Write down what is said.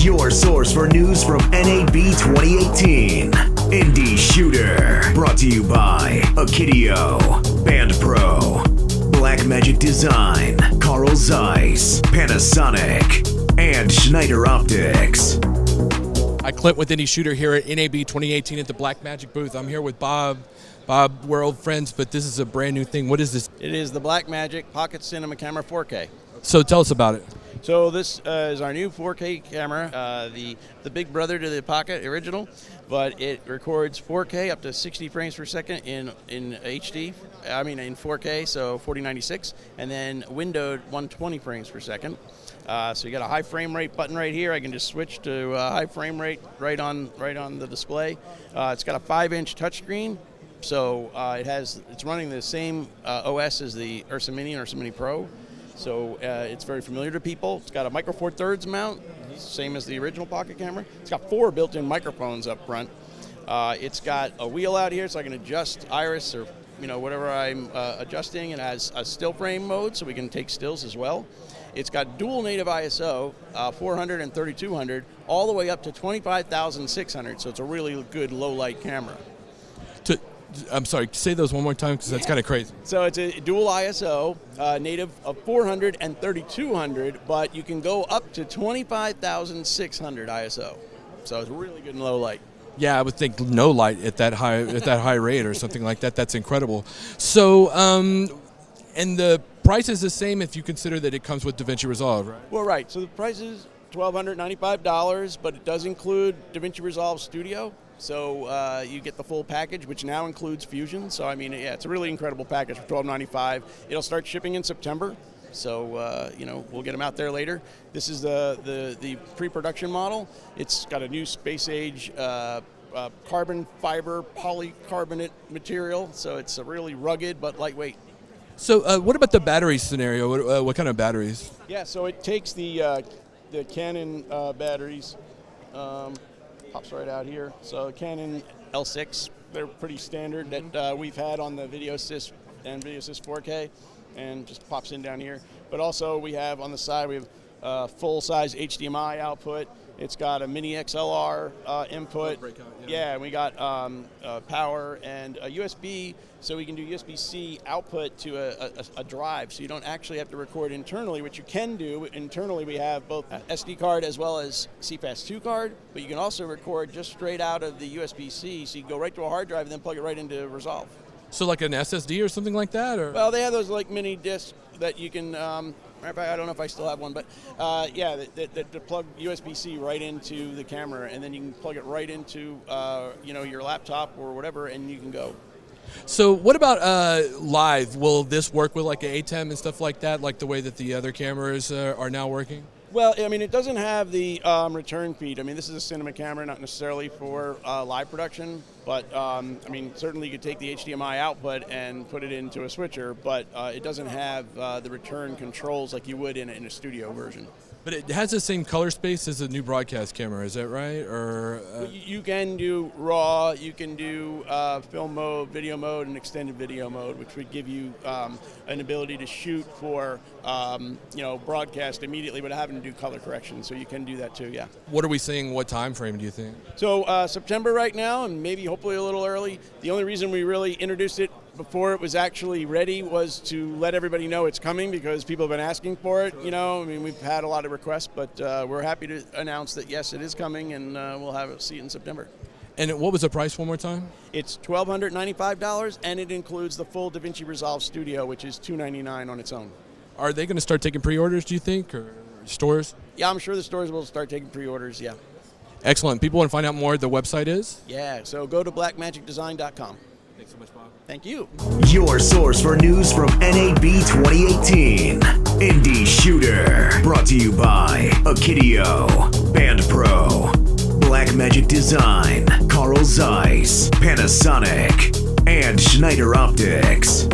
Your source for news from NAB 2018. Indie Shooter. Brought to you by Akidio, Band Pro, Blackmagic Design, Carl Zeiss, Panasonic, and Schneider Optics. Hi, Clint with Indie Shooter here at NAB 2018 at the Blackmagic booth. I'm here with Bob. Bob, we're old friends, but this is a brand new thing. What is this? It is the Blackmagic Pocket Cinema Camera 4K. So tell us about it. So this is our new 4K camera, the big brother to the Pocket original, but it records 4K up to 60 frames per second in HD. I mean in 4K, so 4096, and then windowed 120 frames per second. So you got a high frame rate button right here. I can just switch to high frame rate right on the display. It's got a 5-inch touchscreen, so it's running the same OS as the Ursa Mini and Ursa Mini Pro. So it's very familiar to people. It's got a Micro Four Thirds mount, same as the original Pocket camera. It's got 4 built-in microphones up front. It's got a wheel out here, so I can adjust iris or whatever I'm adjusting. It has a still frame mode, so we can take stills as well. It's got dual native ISO, 400 and 3200, all the way up to 25,600. So it's a really good low light camera. I'm sorry, say those one more time because that's kind of crazy. So it's a dual ISO, native of 400 and 3200, but you can go up to 25,600 ISO. So it's really good in low light. Yeah, I would think no light at that high rate or something like that. That's incredible. So, and the price is the same if you consider that it comes with DaVinci Resolve, right? Well, right. So the price is $1,295, but it does include DaVinci Resolve Studio. So you get the full package, which now includes Fusion. So I mean, yeah, it's a really incredible package for $1,295. It'll start shipping in September. So we'll get them out there later. This is the pre-production model. It's got a new space age carbon fiber polycarbonate material. So it's a really rugged but lightweight. So what about the battery scenario? What kind of batteries? Yeah, so it takes the Canon batteries. Pops right out here. So Canon L6, they're pretty standard that we've had on the VideoSys and VideoSys 4K, and just pops in down here. But also we have on the side, we have full-size HDMI output. It's got a mini XLR input. Yeah, and we got power and a USB, so we can do USB-C output to a drive, so you don't actually have to record internally, which you can do. Internally, we have both SD card as well as CFast 2 card, but you can also record just straight out of the USB-C, so you can go right to a hard drive and then plug it right into Resolve. So like an SSD or something like that? Or? Well, they have those like mini discs that you can, I don't know if I still have one, but yeah, that plug USB-C right into the camera, and then you can plug it right into your laptop or whatever, and you can go. So what about live? Will this work with like an ATEM and stuff like that, like the way that the other cameras are now working? Well, I mean, it doesn't have the return feed. I mean, this is a cinema camera, not necessarily for live production, but I mean, certainly you could take the HDMI output and put it into a switcher, but it doesn't have the return controls like you would in a studio version. But it has the same color space as a new broadcast camera, is that right? Or you can do RAW, you can do film mode, video mode, and extended video mode, which would give you an ability to shoot for broadcast immediately without having to do color correction. So you can do that too, yeah. What are we seeing? What time frame do you think? So September right now, and maybe hopefully a little early. The only reason we really introduced it before it was actually ready was to let everybody know it's coming, because people have been asking for it. I mean, we've had a lot of requests, but we're happy to announce that yes, it is coming, and we'll have it see it in September. And what was the price one more time? It's $1,295, and it includes the full DaVinci Resolve Studio, which is $299 on its own. Are they going to start taking pre-orders, do you think, or stores? Yeah, I'm sure the stores will start taking pre-orders, yeah. Excellent. People want to find out more, the website is? Yeah, so go to blackmagicdesign.com. Thanks so much, Bob. Thank you. Your source for news from NAB 2018. Indie Shooter. Brought to you by Akidio, Band Pro, Blackmagic Design, Carl Zeiss, Panasonic, and Schneider Optics.